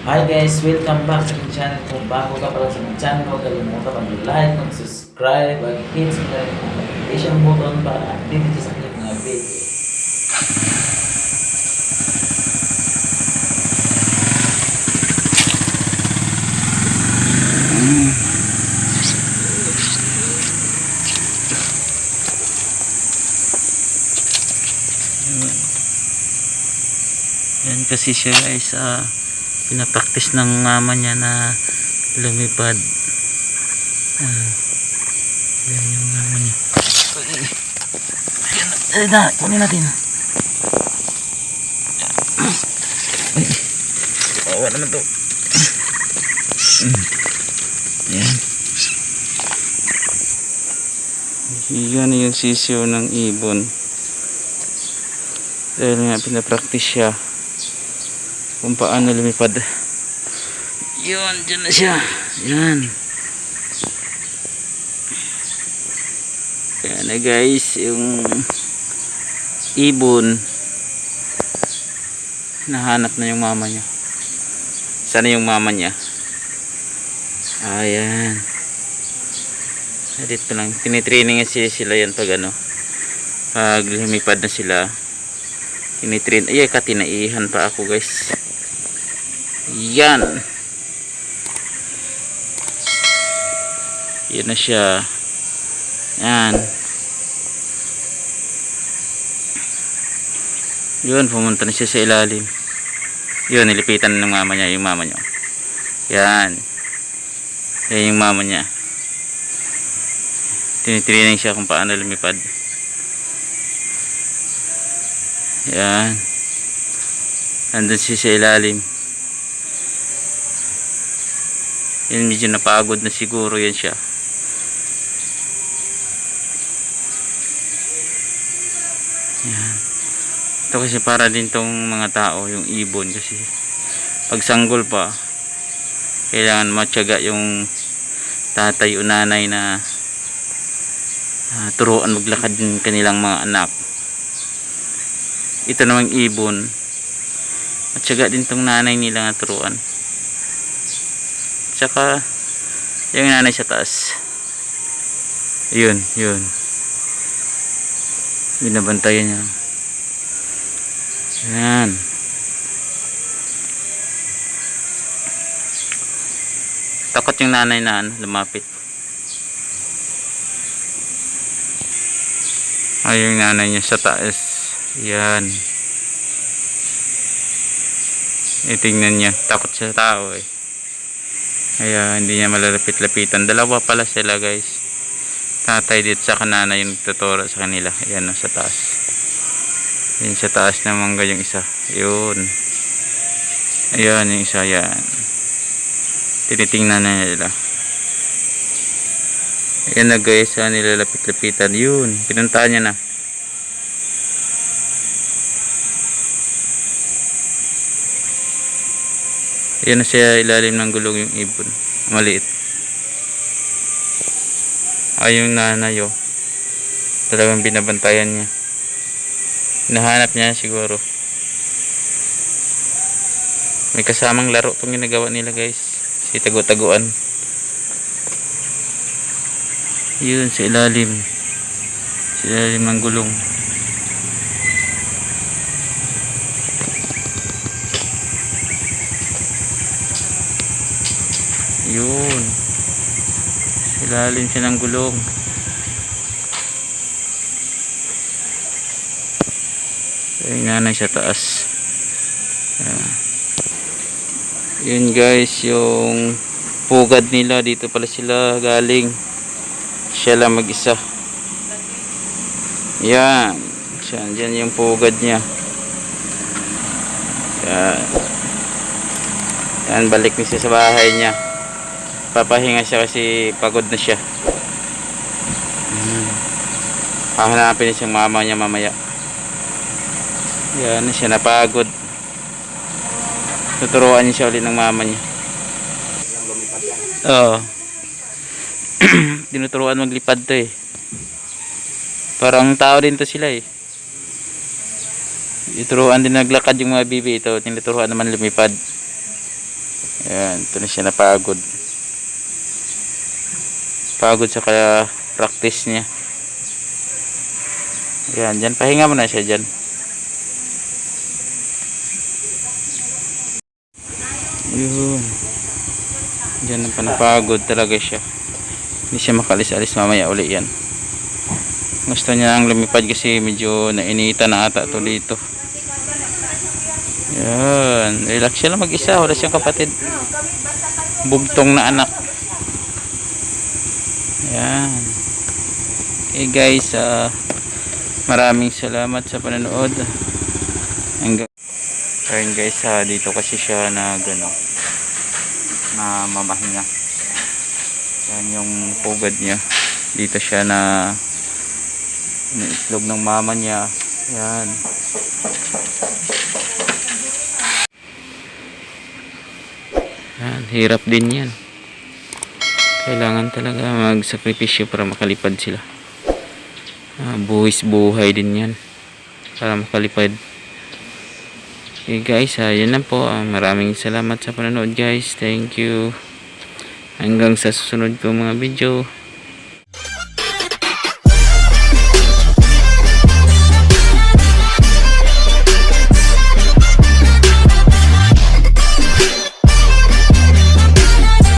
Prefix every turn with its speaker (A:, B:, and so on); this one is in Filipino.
A: Hi guys, welcome back sa aking channel. Kung bago ka pala sa aking channel, huwag kalimutan mag-like, mag-subscribe, mag-hit sa notification button para update sa aking mga video.
B: Yan kasi siya guys, pinapraktis ng mama niya na lumipad. Yan yung mama niya. Ayan na, kunin natin. Ay, kawawa naman to. Yan. Yan yung sisiyo ng ibon. Dahil nga pinapraktis siya kung paano lumipad. Yun, dyan na siya. Yan. Yan na guys, yung ibon. Nahanap na yung mama niya. Sana yung mama niya. Ayan. Dito lang. Tinitraining sila yan pag ano. Pag lumipad na sila. Tinitrain. Ay, katinaihan pa ako guys. Yan. Yan na siya. Yan. Yun, pumunta na siya sa ilalim. Yun, nilipitan ng mama niya, yung mama niya. Yan. Yan yung mama niya. Tinitraining siya kung paano lumipad. Yan. Nandun siya sa ilalim. Yan, medyo napagod na siguro yan siya. Yan. Ito kasi para din tong mga tao, yung ibon, kasi pag sanggol pa kailangan matyaga yung tatay o nanay na turuan maglakad ng kanilang mga anak. Ito namang ibon, matyaga din tong nanay nila na turuan. Tsaka yung nanay sa taas, yun binabantayan niya. Yan. Takot yung nanay na lumapit. Ay, yung nanay niya sa taas. Yan. Tingnan niya, takot sa tao eh. Kaya hindi niya malalapit-lapitan. Dalawa pala sila guys. Tatay dito sa kanana yung tuturo sa kanila. Ayan sa taas. Ayan sa taas naman yung isa. Yun. Ayan yung isa. Yan. Tinitingnan na nila. Ayan na guys. Nilalapit-lapitan. Yun. Pinuntahan niya na. Ayan na siya ilalim ng gulong yung ibon. Maliit. Ay yung nanay oh. Talagang binabantayan niya. Hinahanap niya siguro. May kasamang laro itong ginagawa nila guys. Si tagu-taguan. Yun sa ilalim. Sa ilalim ng gulong. Yun. Sa ilalim siya ng gulong. Yung nanay sa taas. Yun guys, yung pugad nila, dito pala sila galing. Siya lang mag-isa. Yan. Diyan yung pugad niya. Yan. Yan, balik na siya sa bahay niya. Papahinga siya kasi pagod na siya. Hahanapin niya siyang mama niya mamaya. Yan, siya napagod. Tuturuan niya siya ulit ng mama niya. Oo. Tinuturuan maglipad to eh. Parang tao din to sila eh. Ituruan din naglakad yung mga bibi ito. Tinuturuan naman lumipad. Ayan, ito na siya napagod. Pagod sa kaya practice niya. Ayan, dyan. Pahinga mo na siya dyan. Yun. Dyan na panapagod talaga siya. Hindi siya makalis-alis, mamaya uli yan. Gusto niya ang lumipad kasi medyo nainita na ata to dito. Yan, relax siya lang mag-isa, wala siyang kapatid. Bugtong na anak. Yan. Okay guys, maraming salamat sa panonood. Ayun guys, dito kasi siya na mamahinga. Yan yung pugad niya. Dito siya na itlog ng mama niya. Yan. Yan, hirap din yan. Kailangan talaga magsakripisyo para makalipad sila. Buwis buhay din yan para makalipad. Okay guys, yun lang po. Maraming salamat sa panonood guys. Thank you. Hanggang sa susunod ko mga video.